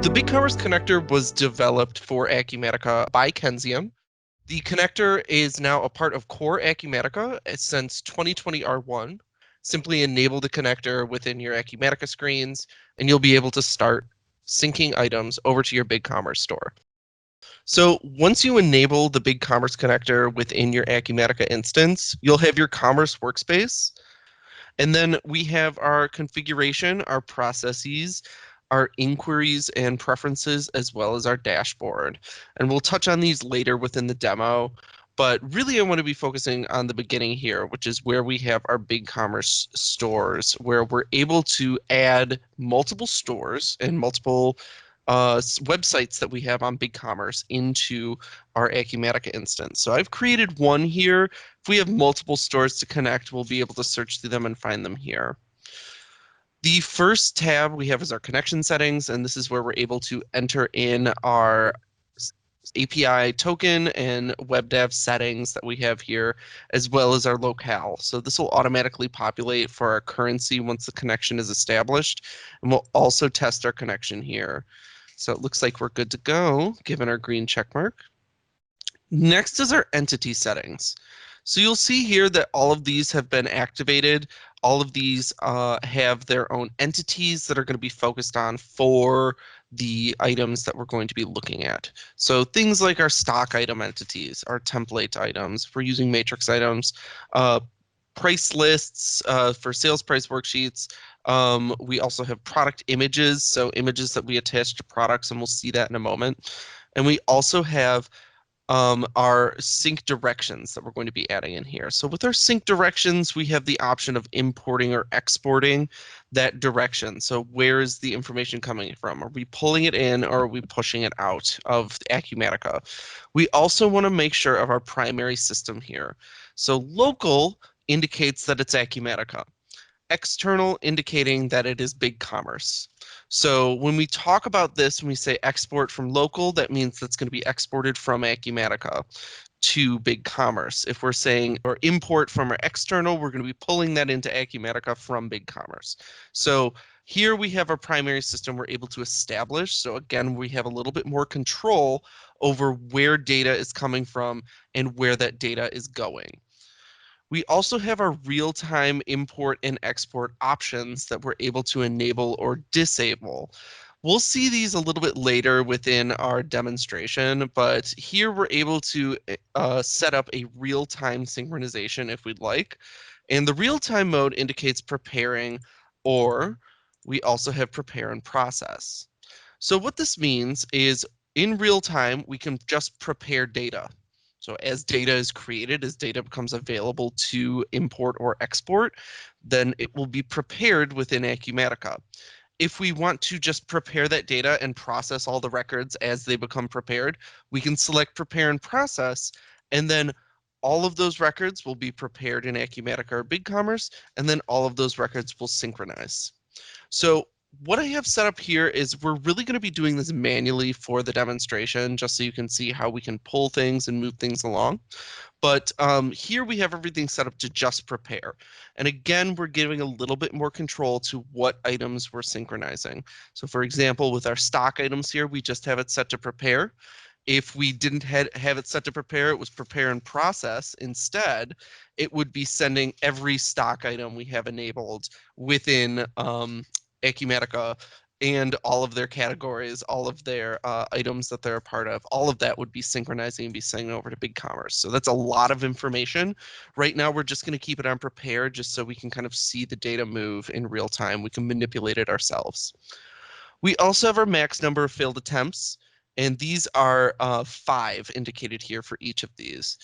The BigCommerce connector was developed for Acumatica by Kenzium. The connector is now a part of core Acumatica since 2020 R1. Simply enable the connector within your Acumatica screens, and you'll be able to start syncing items over to your BigCommerce store. So once you enable the BigCommerce connector within your Acumatica instance, you'll have your commerce workspace. And then we have our configuration, our processes, our inquiries and preferences, as well as our dashboard. And we'll touch on these later within the demo. But really, I want to be focusing on the beginning here, which is where we have our BigCommerce stores, where we're able to add multiple stores and multiple websites that we have on BigCommerce into our Acumatica instance. So I've created one here. If we have multiple stores to connect, we'll be able to search through them and find them here. The first tab we have is our connection settings, and this is where we're able to enter in our API token and web dev settings that we have here, as well as our locale. So this will automatically populate for our currency once the connection is established, and we'll also test our connection here. So it looks like we're good to go, given our green check mark. Next is our entity settings. So you'll see here that all of these have been activated. All of these have their own entities that are going to be focused on for the items that we're going to be looking at. So things like our stock item entities, our template items, if we're using matrix items, price lists for sales price worksheets. We also have product images, so images that we attach to products, and we'll see that in a moment. And we also have our sync directions that we're going to be adding in here. So with our sync directions, we have the option of importing or exporting that direction. So where is the information coming from? Are we pulling it in or are we pushing it out of Acumatica? We also want to make sure of our primary system here. So local indicates that it's Acumatica. External indicating that it is BigCommerce. So when we talk about this, when we say export from local, that means that's going to be exported from Acumatica to BigCommerce. If we're saying or import from our external, we're going to be pulling that into Acumatica from BigCommerce. So here we have our primary system we're able to establish. So again, we have a little bit more control over where data is coming from and where that data is going. We also have our real-time import and export options that we're able to enable or disable. We'll see these a little bit later within our demonstration, but here we're able to set up a real-time synchronization if we'd like. And the real-time mode indicates preparing, or we also have prepare and process. So what this means is in real time, we can just prepare data. So as data is created, as data becomes available to import or export, then it will be prepared within Acumatica. If we want to just prepare that data and process all the records as they become prepared, we can select prepare and process, and then all of those records will be prepared in Acumatica or BigCommerce, and then all of those records will synchronize. So what I have set up here is we're really going to be doing this manually for the demonstration, just so you can see how we can pull things and move things along. But here we have everything set up to just prepare. And again, we're giving a little bit more control to what items we're synchronizing. So for example, with our stock items here, we just have it set to prepare. If we didn't have it set to prepare, it was prepare and process. Instead, it would be sending every stock item we have enabled within Acumatica and all of their categories, all of their items that they're a part of, all of that would be synchronizing and be sending over to BigCommerce. So that's a lot of information. Right now, we're just going to keep it on prepare just so we can kind of see the data move in real time. We can manipulate it ourselves. We also have our max number of failed attempts, and these are 5 indicated here for each of these.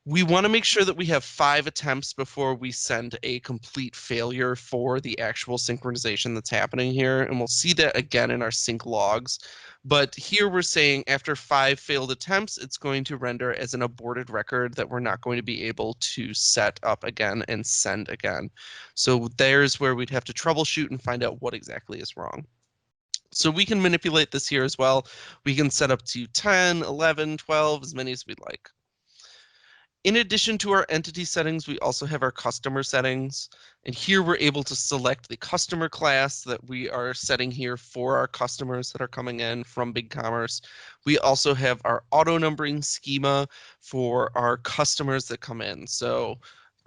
We want to make sure that we have 5 attempts before we send a complete failure for the actual synchronization that's happening here. And we'll see that again in our sync logs. But here we're saying after 5 failed attempts, it's going to render as an aborted record that we're not going to be able to set up again and send again. So there's where we'd have to troubleshoot and find out what exactly is wrong. So we can manipulate this here as well. We can set up to 10, 11, 12, as many as we'd like. In addition to our entity settings, we also have our customer settings. And here we're able to select the customer class that we are setting here for our customers that are coming in from BigCommerce. We also have our auto numbering schema for our customers that come in. So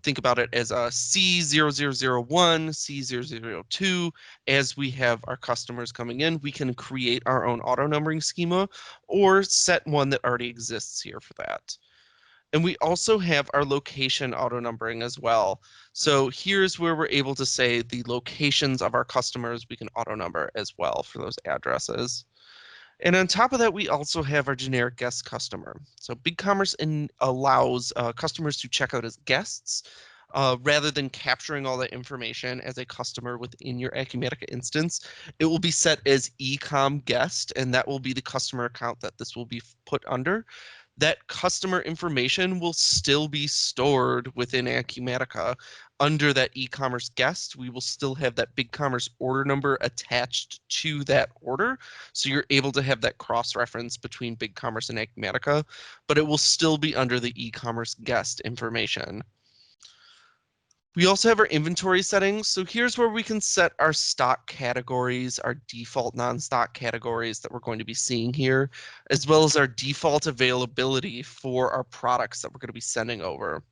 think about it as a C0001, C002. As we have our customers coming in, we can create our own auto numbering schema or set one that already exists here for that. And we also have our location auto numbering as well. So here's where we're able to say the locations of our customers we can auto number as well for those addresses. And on top of that, we also have our generic guest customer. So BigCommerce allows customers to check out as guests rather than capturing all that information as a customer within your Acumatica instance. It will be set as ecom guest, and that will be the customer account that this will be put under. That customer information will still be stored within Acumatica under that e-commerce guest. We will still have that BigCommerce order number attached to that order. So you're able to have that cross-reference between BigCommerce and Acumatica, but it will still be under the e-commerce guest information. We also have our inventory settings. So here's where we can set our stock categories, our default non-stock categories that we're going to be seeing here, as well as our default availability for our products that we're going to be sending over.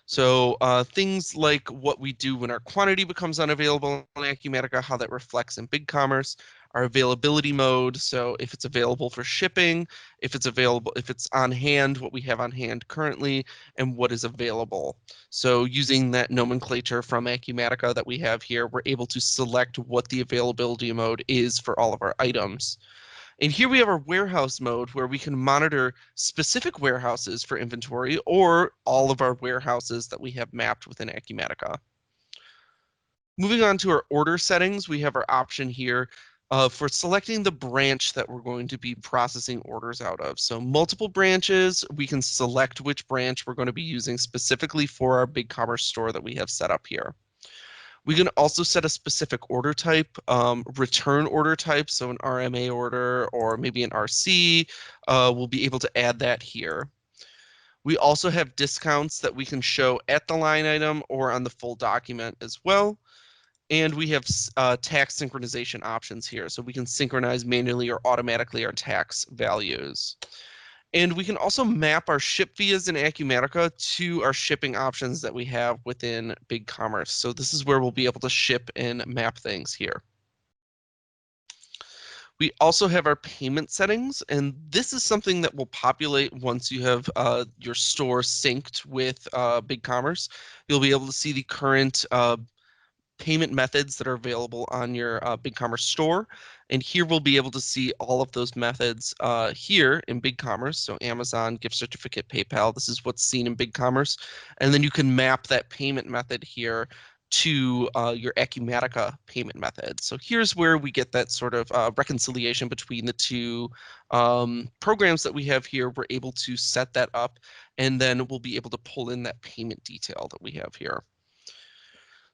So things like what we do when our quantity becomes unavailable in Acumatica, how that reflects in BigCommerce, our availability mode. So if it's available for shipping, if it's on hand, what we have on hand currently, and what is available. So using that nomenclature from Acumatica that we have here, we're able to select what the availability mode is for all of our items. And here we have our warehouse mode where we can monitor specific warehouses for inventory or all of our warehouses that we have mapped within Acumatica. Moving on to our order settings, we have our option here for selecting the branch that we're going to be processing orders out of. So multiple branches, we can select which branch we're going to be using specifically for our BigCommerce store that we have set up here. We can also set a specific order type, return order type, so an RMA order or maybe an RC. We'll be able to add that here. We also have discounts that we can show at the line item or on the full document as well. And we have tax synchronization options here, so we can synchronize manually or automatically our tax values. And we can also map our ship vias in Acumatica to our shipping options that we have within BigCommerce. So this is where we'll be able to ship and map things here. We also have our payment settings, and this is something that will populate once you have your store synced with BigCommerce. You'll be able to see the current payment methods that are available on your BigCommerce store. And here we'll be able to see all of those methods here in BigCommerce. So Amazon, gift certificate, PayPal, this is what's seen in BigCommerce. And then you can map that payment method here to your Acumatica payment method. So here's where we get that sort of reconciliation between the two programs that we have here. We're able to set that up, and then we'll be able to pull in that payment detail that we have here.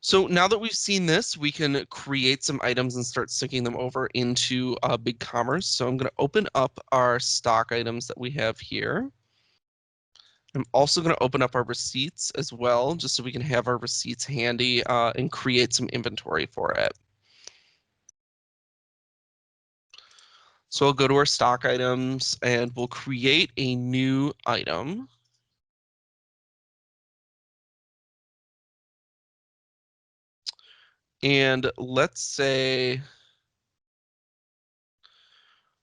So now that we've seen this, we can create some items and start syncing them over into BigCommerce. So I'm going to open up our stock items that we have here. I'm also going to open up our receipts as well, just so we can have our receipts handy and create some inventory for it. So I'll go to our stock items and we'll create a new item. And let's say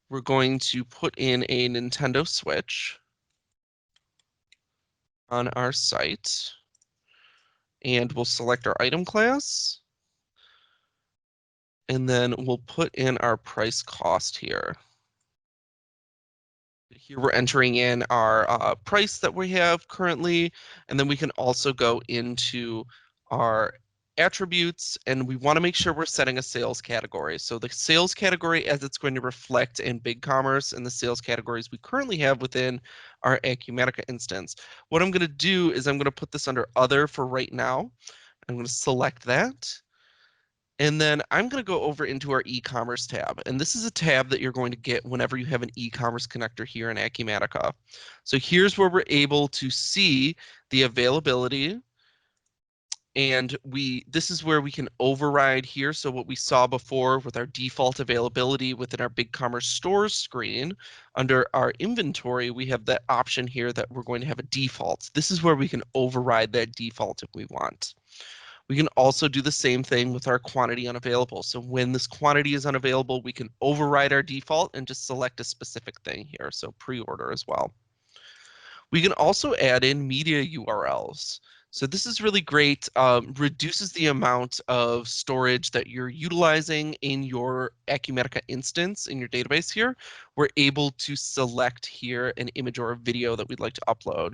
we're going to put in a Nintendo Switch on our site. And we'll select our item class. And then we'll put in our price cost here. Here we're entering in our price that we have currently, and then we can also go into our attributes, and we want to make sure we're setting a sales category. So the sales category as it's going to reflect in BigCommerce and the sales categories we currently have within our Acumatica instance. What I'm going to do is I'm going to put this under other for right now. I'm going to select that. And then I'm going to go over into our e-commerce tab. And this is a tab that you're going to get whenever you have an e-commerce connector here in Acumatica. So here's where we're able to see the availability. And this is where we can override here. So what we saw before with our default availability within our BigCommerce Store screen, under our inventory, we have that option here that we're going to have a default. This is where we can override that default if we want. We can also do the same thing with our quantity unavailable. So when this quantity is unavailable, we can override our default and just select a specific thing here. So pre-order as well. We can also add in media URLs. So this is really great, reduces the amount of storage that you're utilizing in your Acumatica instance in your database here. We're able to select here an image or a video that we'd like to upload.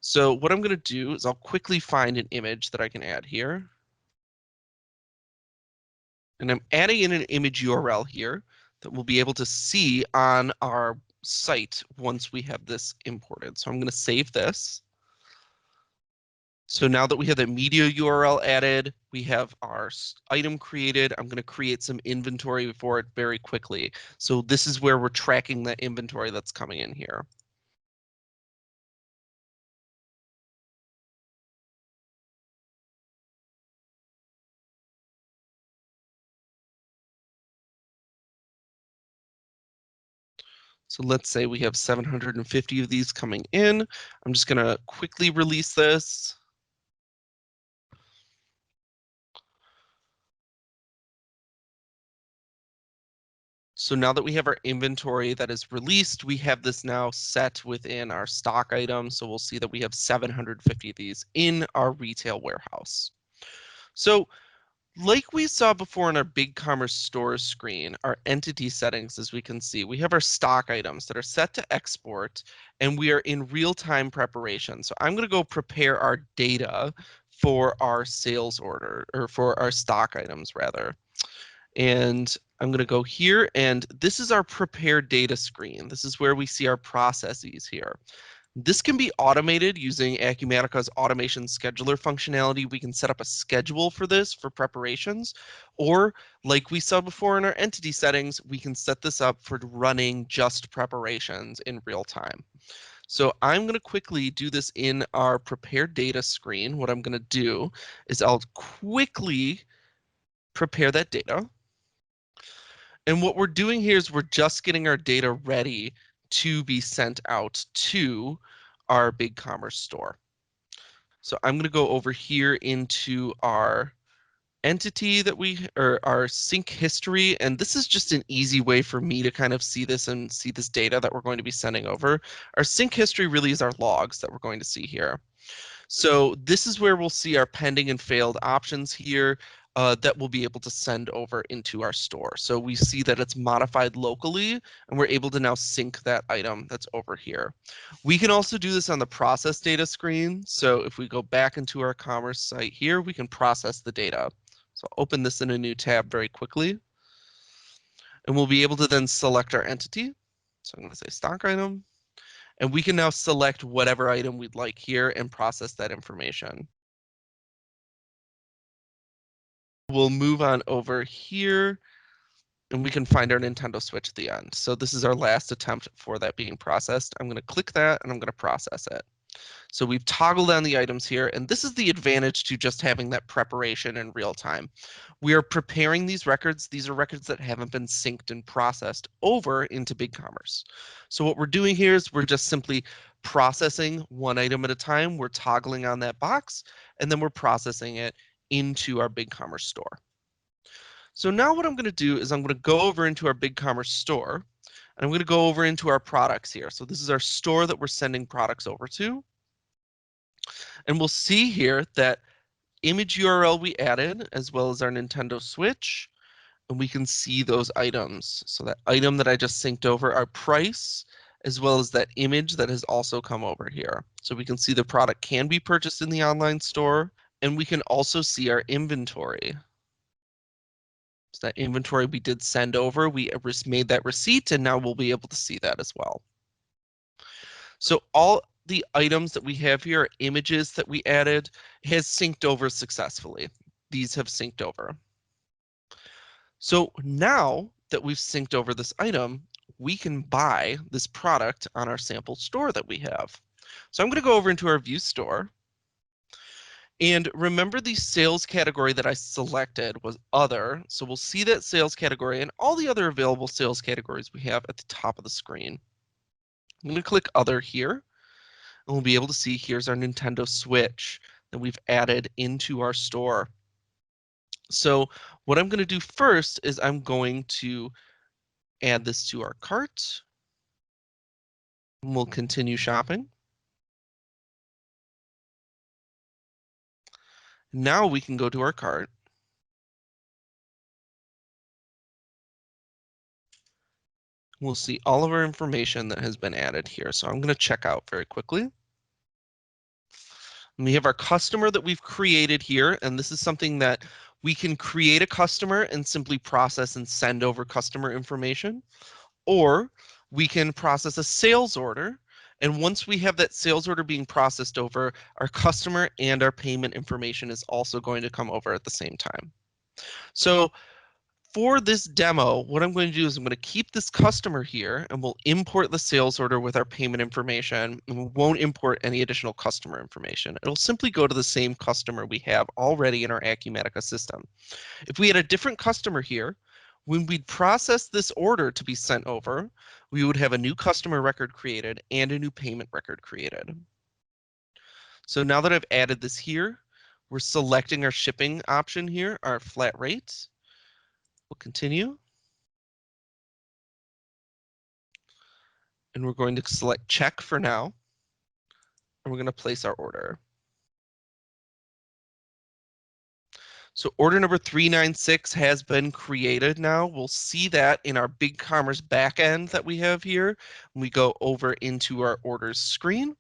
So what I'm going to do is I'll quickly find an image that I can add here. And I'm adding in an image URL here that we'll be able to see on our site once we have this imported. So I'm going to save this. So now that we have the media URL added, we have our item created. I'm going to create some inventory for it very quickly. So this is where we're tracking that inventory that's coming in here. So let's say we have 750 of these coming in. I'm just going to quickly release this. So now that we have our inventory that is released, we have this now set within our stock item. So we'll see that we have 750 of these in our retail warehouse. So like we saw before in our BigCommerce Store screen, our entity settings, as we can see, we have our stock items that are set to export, and we are in real-time preparation. So I'm going to go prepare our data for our sales order, or for our stock items, rather. And I'm going to go here, and this is our prepare data screen. This is where we see our processes here. This can be automated using Acumatica's automation scheduler functionality. We can set up a schedule for this for preparations, or like we saw before in our entity settings, we can set this up for running just preparations in real time. So I'm going to quickly do this in our prepare data screen. What I'm going to do is I'll quickly prepare that data. And what we're doing here is we're just getting our data ready to be sent out to our BigCommerce store. So I'm going to go over here into our entity that or our sync history. And this is just an easy way for me to kind of see this and see this data that we're going to be sending over. Our sync history really is our logs that we're going to see here. So this is where we'll see our pending and failed options here that we'll be able to send over into our store. So we see that it's modified locally, and we're able to now sync that item that's over here. We can also do this on the process data screen. So if we go back into our commerce site here, we can process the data. So I'll open this in a new tab very quickly. And we'll be able to then select our entity. So I'm going to say stock item. And we can now select whatever item we'd like here and process that information. We'll move on over here and we can find our Nintendo Switch at the end. So this is our last attempt for that being processed. I'm going to click that and I'm going to process it. So we've toggled on the items here, and this is the advantage to just having that preparation in real time. We are preparing these records. These are records that haven't been synced and processed over into BigCommerce. So what we're doing here is we're just simply processing one item at a time. We're toggling on that box, and then we're processing it into our BigCommerce store. So now what I'm going to do is I'm going to go over into our BigCommerce store, and I'm going to go over into our products here. So this is our store that we're sending products over to. And we'll see here that image URL we added, as well as our Nintendo Switch, and we can see those items. So that item that I just synced over, our price, as well as that image that has also come over here. So we can see the product can be purchased in the online store, and we can also see our inventory. So that inventory we did send over, we made that receipt, and now we'll be able to see that as well. So all the items that we have here, images that we added, has synced over successfully. These have synced over. So now that we've synced over this item, we can buy this product on our sample store that we have. So I'm going to go over into our view store. And remember the sales category that I selected was other. So we'll see that sales category and all the other available sales categories we have at the top of the screen. I'm going to click other here, and we'll be able to see here's our Nintendo Switch that we've added into our store. So what I'm going to do first is I'm going to add this to our cart. And we'll continue shopping. Now we can go to our cart. We'll see all of our information that has been added here. So I'm going to check out very quickly. And we have our customer that we've created here, and this is something that we can create a customer and simply process and send over customer information, or we can process a sales order. And once we have that sales order being processed over, our customer and our payment information is also going to come over at the same time. So for this demo, what I'm going to do is I'm going to keep this customer here, and we'll import the sales order with our payment information, and we won't import any additional customer information. It'll simply go to the same customer we have already in our Acumatica system. If we had a different customer here, when we'd process this order to be sent over, we would have a new customer record created and a new payment record created. So now that I've added this here, we're selecting our shipping option here, our flat rate. We'll continue. And we're going to select check for now. And we're going to place our order. So order number 396 has been created now. We'll see that in our BigCommerce backend that we have here. When we go over into our orders screen.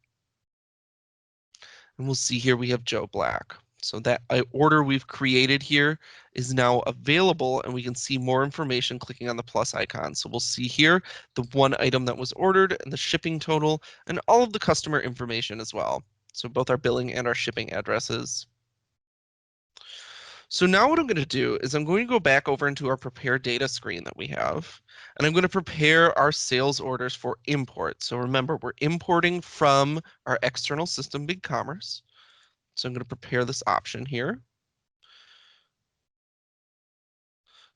And we'll see here we have Joe Black. So that order we've created here is now available, and we can see more information clicking on the plus icon. So we'll see here the one item that was ordered and the shipping total and all of the customer information as well. So both our billing and our shipping addresses. So now what I'm going to do is I'm going to go back over into our prepare data screen that we have, and I'm going to prepare our sales orders for import. So remember, we're importing from our external system, BigCommerce. So I'm going to prepare this option here.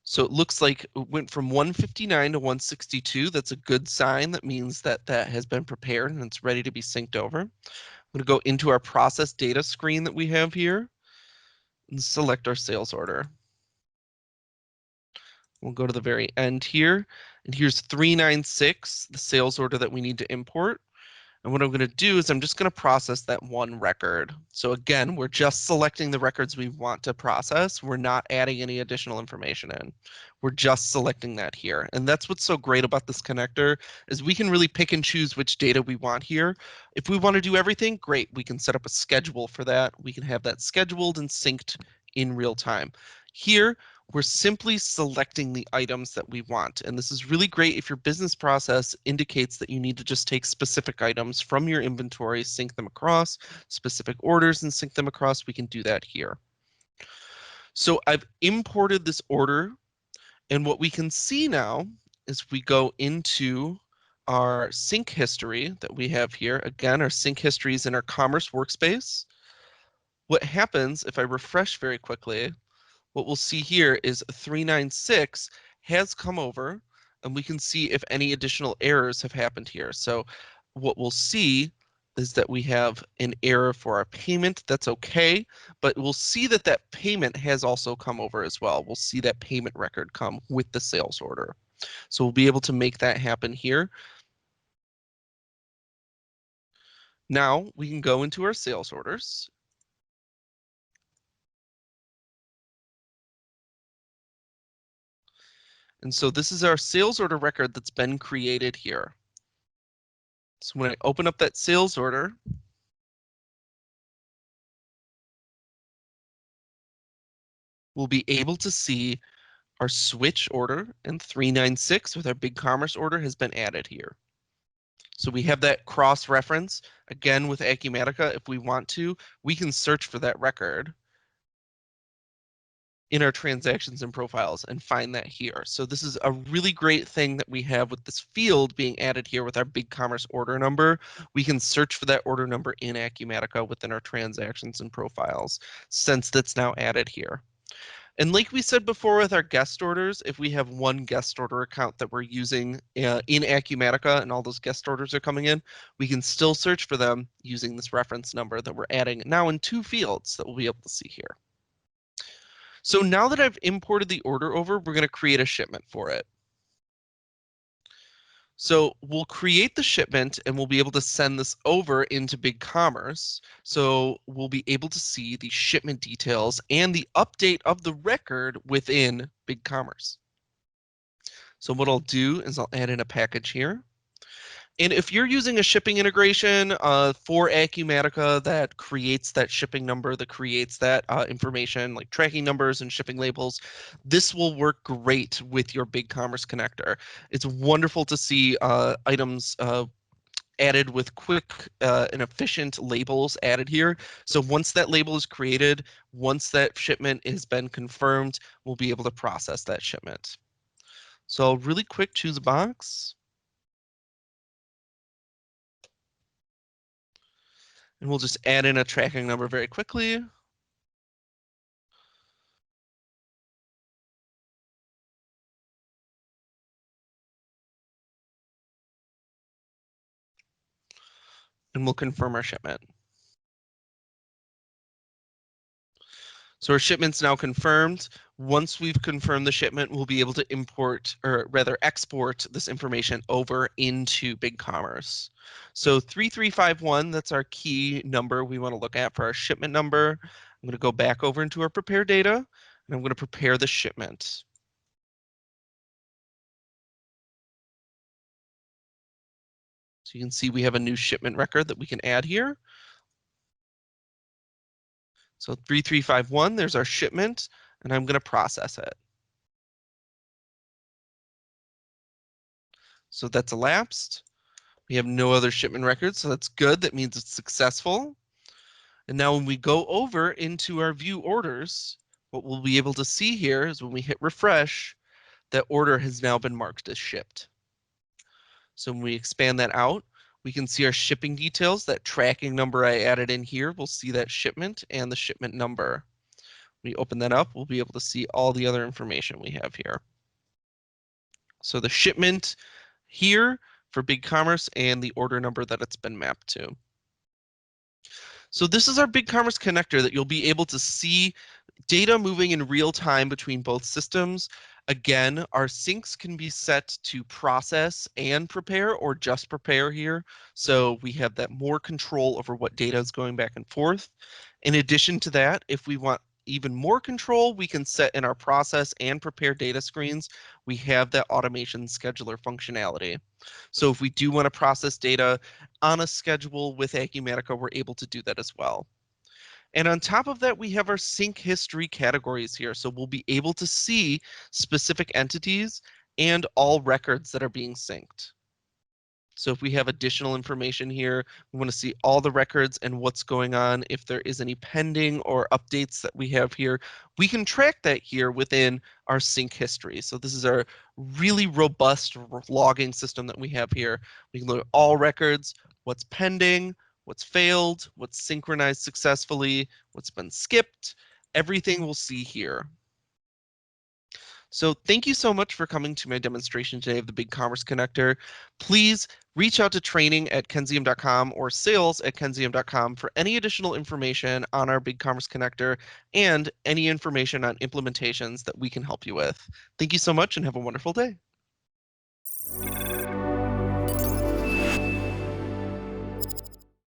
So it looks like it went from 159 to 162. That's a good sign. That means that that has been prepared and it's ready to be synced over. I'm going to go into our process data screen that we have here and select our sales order. We'll go to the very end here, and here's 396, the sales order that we need to import. And what I'm going to do is I'm just going to process that one record. So again, we're just selecting the records we want to process. We're not adding any additional information in. We're just selecting that here. And that's what's so great about this connector is we can really pick and choose which data we want here. If we want to do everything, great. We can set up a schedule for that. We can have that scheduled and synced in real time. Here, we're simply selecting the items that we want. And this is really great if your business process indicates that you need to just take specific items from your inventory, sync them across, specific orders and sync them across. We can do that here. So I've imported this order, and what we can see now is we go into our sync history that we have here. Again, our sync history is in our commerce workspace. What happens if I refresh very quickly, what we'll see here is 396 has come over, and we can see if any additional errors have happened here. So what we'll see is that we have an error for our payment. That's okay, but we'll see that that payment has also come over as well. We'll see that payment record come with the sales order. So we'll be able to make that happen here. Now we can go into our sales orders. And so this is our sales order record that's been created here. So when I open up that sales order, we'll be able to see our switch order, and 396 with our BigCommerce order has been added here. So we have that cross-reference. Again, with Acumatica, if we want to, we can search for that record. in our transactions and profiles and find that here. So this is a really great thing that we have with this field being added here with our BigCommerce order number. We can search for that order number in Acumatica within our transactions and profiles since that's now added here. And like we said before with our guest orders, if we have one guest order account that we're using in Acumatica and all those guest orders are coming in, we can still search for them using this reference number that we're adding now in 2 fields that we'll be able to see here. So now that I've imported the order over, we're going to create a shipment for it. So we'll create the shipment and we'll be able to send this over into BigCommerce. So we'll be able to see the shipment details and the update of the record within BigCommerce. So what I'll do is I'll add in a package here. And if you're using a shipping integration for Acumatica that creates that shipping number, that creates that information like tracking numbers and shipping labels, this will work great with your BigCommerce connector. It's wonderful to see items added with quick and efficient labels added here. So once that label is created, once that shipment has been confirmed, we'll be able to process that shipment. So I'll really quick choose a box. And we'll just add in a tracking number very quickly. And we'll confirm our shipment. So our shipment's now confirmed. Once we've confirmed the shipment, we'll be able to import, or rather export this information over into BigCommerce. So 3351, that's our key number we want to look at for our shipment number. I'm going to go back over into our prepare data, and I'm going to prepare the shipment. So you can see we have a new shipment record that we can add here. So 3351, there's our shipment, and I'm going to process it. So that's elapsed. We have no other shipment records, so that's good. That means it's successful. And now when we go over into our view orders, what we'll be able to see here is when we hit refresh, that order has now been marked as shipped. So when we expand that out, we can see our shipping details. That tracking number I added in here, we'll see that shipment and the shipment number. When we open that up, we'll be able to see all the other information we have here. So the shipment here for BigCommerce and the order number that it's been mapped to. So this is our BigCommerce connector that you'll be able to see data moving in real time between both systems. Again, our syncs can be set to process and prepare or just prepare here. So we have that more control over what data is going back and forth. In addition to that, if we want even more control, we can set in our process and prepare data screens. We have that automation scheduler functionality. So if we do want to process data on a schedule with Acumatica, we're able to do that as well. And on top of that, we have our sync history categories here. So we'll be able to see specific entities and all records that are being synced. So if we have additional information here, we want to see all the records and what's going on. If there is any pending or updates that we have here, we can track that here within our sync history. So this is our really robust logging system that we have here. We can look at all records, what's pending, what's failed, what's synchronized successfully, what's been skipped, everything we'll see here. So thank you so much for coming to my demonstration today of the BigCommerce connector. Please reach out to training@kenzium.com or sales@kenzium.com for any additional information on our BigCommerce connector and any information on implementations that we can help you with. Thank you so much and have a wonderful day.